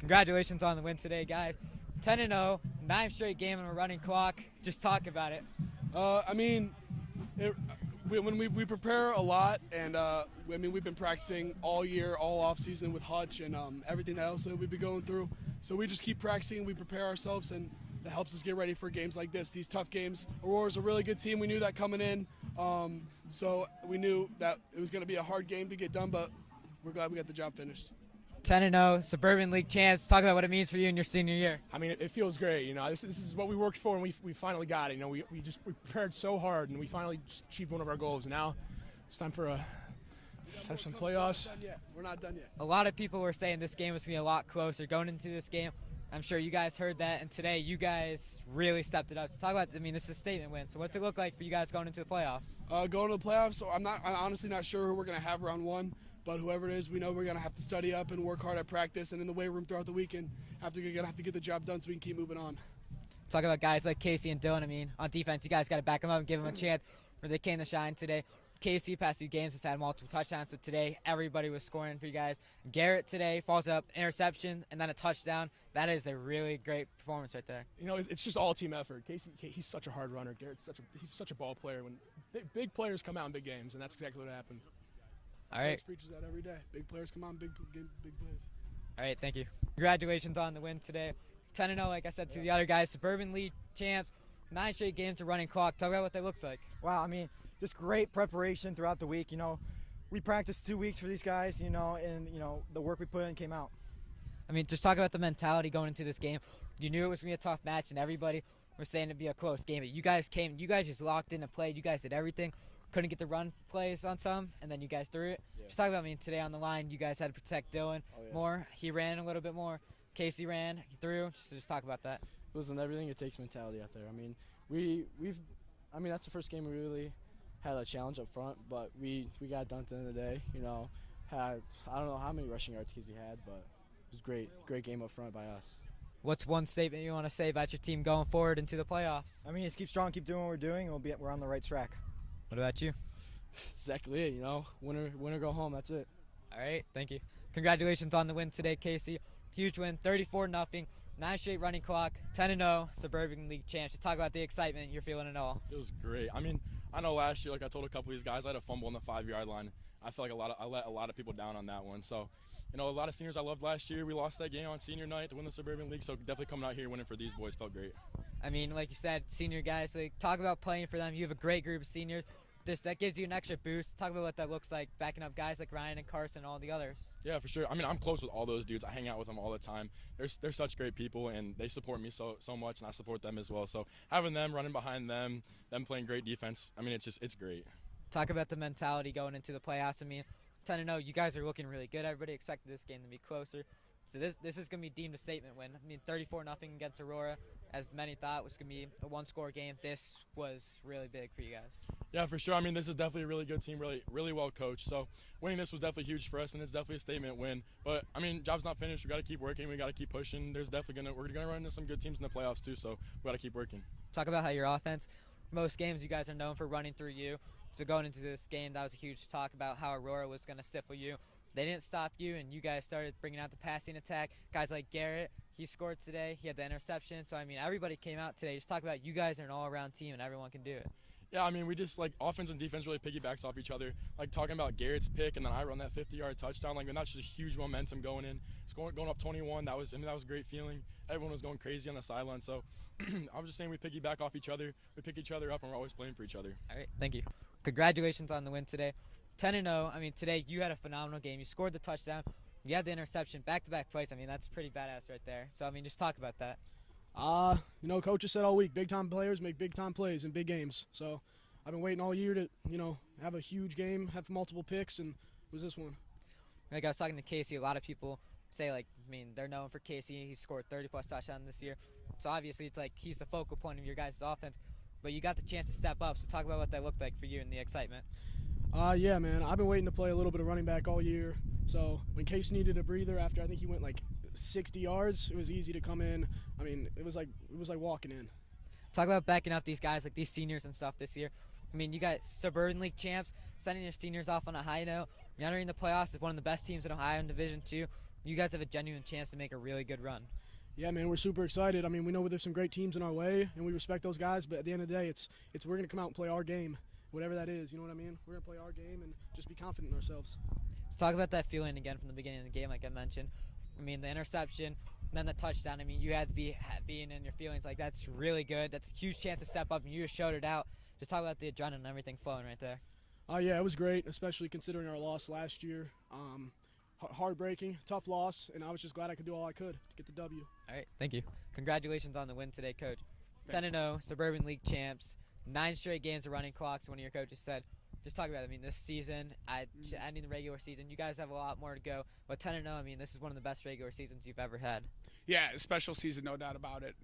Congratulations on the win today, guys. 10-0, 9th straight game on a running clock. Just talk about it. We prepare a lot, and we've been practicing all year, all off season with Hutch and everything else that we've been going through. So we just keep practicing, we prepare ourselves, and it helps us get ready for games like this, these tough games. Aurora's a really good team. We knew that coming in, so we knew that it was going to be a hard game to get done, but we're glad we got the job finished. 10-0, Suburban League champs. Talk about what it means for you in your senior year. I mean, it feels great. You know, this is what we worked for, and we finally got it. You know, we prepared so hard, and we finally just achieved one of our goals. Now it's time for some playoffs. We're not done yet. A lot of people were saying this game was going to be a lot closer going into this game. I'm sure you guys heard that, and today you guys really stepped it up. Talk about, this is a statement win. So what's it look like for you guys going into the playoffs? Going to the playoffs, so I'm honestly not sure who we're going to have round one. But whoever it is, we know we're going to have to study up and work hard at practice and in the weight room throughout the week, and going to have to get the job done so we can keep moving on. Talk about guys like Casey and Dylan. On defense, you guys got to back them up and give them a chance where they came to shine today. Casey, past few games, has had multiple touchdowns, but today everybody was scoring for you guys. Garrett today follows up, interception, and then a touchdown. That is a really great performance right there. You know, it's just all team effort. Casey, he's such a hard runner. Garrett's he's such a ball player. When big players come out in big games, and that's exactly what happened. All right. Coach preaches that every day. Big players come on, big plays. All right, thank you. Congratulations on the win today. 10-0, like I said to the other guys. Suburban League champs, 9 straight games to running clock. Talk about what that looks like. Wow, just great preparation throughout the week. We practiced 2 weeks for these guys, and the work we put in came out. Just talk about the mentality going into this game. You knew it was going to be a tough match, and everybody was saying it'd be a close game. But you guys just locked in and played. You guys did everything. Couldn't get the run plays on some, and then you guys threw it. Yeah. Just talk about today on the line. You guys had to protect Dylan more. He ran a little bit more. Casey ran. He threw. Just talk about that. Listen, everything it takes mentality out there. That's the first game we really had a challenge up front, but we got done at the end of the day. I don't know how many rushing yards Casey had, but it was great game up front by us. What's one statement you want to say about your team going forward into the playoffs? Just keep strong, keep doing what we're doing, and we're on the right track. What about you? Exactly it, winner go home, that's it. All right, thank you. Congratulations on the win today, Casey. Huge win, 34-0, 9 straight running clock, 10-0, Suburban League champs. Just talk about the excitement you're feeling and all. It was great. I know last year, like I told a couple of these guys, I had a fumble on the 5-yard line. I feel like I let a lot of people down on that one. So, a lot of seniors I loved last year. We lost that game on senior night to win the Suburban League, so definitely coming out here winning for these boys felt great. Like you said, senior guys, talk about playing for them. You have a great group of seniors. That gives you an extra boost. Talk about what that looks like, backing up guys like Ryan and Carson and all the others. Yeah, for sure. I'm close with all those dudes. I hang out with them all the time. They're such great people, and they support me so much, and I support them as well. So having them running behind them playing great defense, it's great. Talk about the mentality going into the playoffs. 10-0, you guys are looking really good. Everybody expected this game to be closer. So this is going to be deemed a statement win. 34-0 against Aurora, as many thought was going to be a one-score game. This was really big for you guys. Yeah, for sure. This is definitely a really good team, really well coached. So winning this was definitely huge for us, and it's definitely a statement win. But job's not finished. We got to keep working. We got to keep pushing. We're gonna run into some good teams in the playoffs too. So we got to keep working. Talk about how your offense. Most games you guys are known for running through you. So going into this game, that was a huge talk about how Aurora was going to stifle you. They didn't stop you, and you guys started bringing out the passing attack. Guys like Garrett, he scored today. He had the interception. So, everybody came out today. Just talk about you guys are an all-around team, and everyone can do it. Yeah, we just, offense and defense really piggybacks off each other. Talking about Garrett's pick, and then I run that 50-yard touchdown. That's just huge momentum going in. It's going up 21. That was a great feeling. Everyone was going crazy on the sideline. So, I was just saying we piggyback off each other. We pick each other up, and we're always playing for each other. All right, thank you. Congratulations on the win today. 10-0. Today you had a phenomenal game. You scored the touchdown. You had the interception, back-to-back plays. That's pretty badass right there. So, just talk about that. Coaches said all week, big-time players make big-time plays in big games. So I've been waiting all year to, have a huge game, have multiple picks, and it was this one. Like I was talking to Casey, a lot of people say, they're known for Casey. He scored 30-plus touchdowns this year. So obviously it's he's the focal point of your guys' offense. But you got the chance to step up. So talk about what that looked like for you and the excitement. Yeah, man. I've been waiting to play a little bit of running back all year. So when Casey needed a breather after I think he went 60 yards, it was easy to come in. It was like walking in. Talk about backing up these guys, these seniors and stuff this year. You got Suburban League champs, sending your seniors off on a high note. You're entering the playoffs as one of the best teams in Ohio in Division II. You guys have a genuine chance to make a really good run. Yeah, man, we're super excited. I mean, we know there's some great teams in our way, and we respect those guys. But at the end of the day, it's we're gonna come out and play our game, whatever that is. You know what I mean? We're gonna play our game and just be confident in ourselves. Let's talk about that feeling again from the beginning of the game, like I mentioned. I mean, the interception, then the touchdown. I mean, you had to be being in your feelings. Like, that's really good. That's a huge chance to step up, and you just showed it out. Just talk about the adrenaline and everything flowing right there. Yeah, it was great, especially considering our loss last year. Heartbreaking, tough loss, and I was just glad I could do all I could to get the W. All right, thank you. Congratulations on the win today, Coach. 10-0, Suburban League champs, 9 straight games of running clocks. One of your coaches said. Just talk about it. I mean, this season, ending the regular season, you guys have a lot more to go. But 10-0, I mean, this is one of the best regular seasons you've ever had. Yeah, a special season, no doubt about it.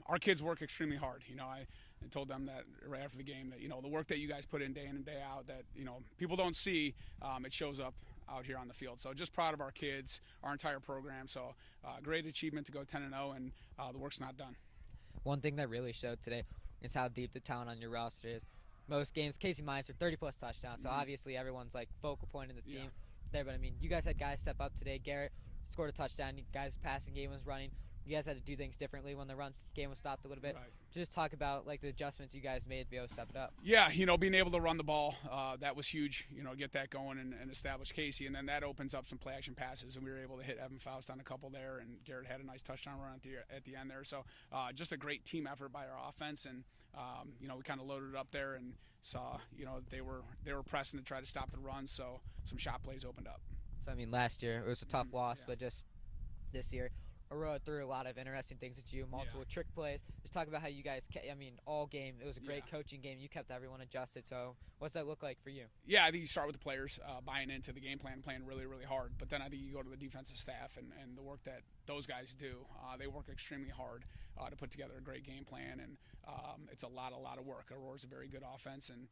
Our kids work extremely hard. You know, I told them that right after the game that, you know, the work that you guys put in day and day out that, you know, people don't see, it shows up out here on the field. So just proud of our kids, our entire program. So great achievement to go 10-0, and the work's not done. One thing that really showed today is how deep the talent on your roster is. Most games, Casey Myser, 30-plus touchdowns. So obviously everyone's like focal point in the team there. But I mean, you guys had guys step up today. Garrett scored a touchdown. You guys' passing game was running. You guys had to do things differently when the run game was stopped a little bit. Right. Just talk about like the adjustments you guys made to be able to step it up. Yeah, you know, being able to run the ball, that was huge. You know, get that going and establish Casey, and then that opens up some play action passes, and we were able to hit Evan Faust on a couple there, and Garrett had a nice touchdown run at the end there. So just a great team effort by our offense, and you know, we kind of loaded it up there and saw, you know, they were pressing to try to stop the run, so some shot plays opened up. So I mean, last year it was a tough loss, but just this year, Aurora threw a lot of interesting things at you, multiple trick plays. Just talk about how you guys, I mean, all game, it was a great coaching game. You kept everyone adjusted. So what's that look like for you? Yeah, I think you start with the players buying into the game plan, playing really, really hard. But then I think you go to the defensive staff and the work that those guys do. They work extremely hard to put together a great game plan, and it's a lot of work. Aurora's a very good offense, and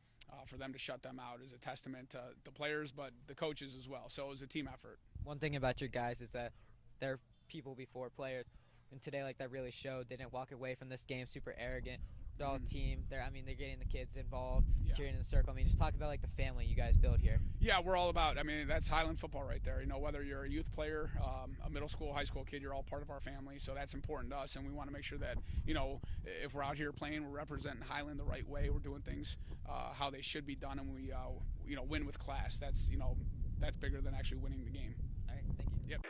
for them to shut them out is a testament to the players, but the coaches as well. So it was a team effort. One thing about your guys is that they're people before players, and today, like, that really showed. They didn't walk away from this game super arrogant. They're all a team. They're getting the kids involved, cheering in the circle. I mean, just talk about like the family you guys build here. Yeah, we're all about. I mean, that's Highland football right there. You know, whether you're a youth player, a middle school, high school kid, you're all part of our family. So that's important to us, and we want to make sure that, you know, if we're out here playing, we're representing Highland the right way. We're doing things how they should be done, and we, you know, win with class. That's, you know, that's bigger than actually winning the game. All right, thank you. Yep.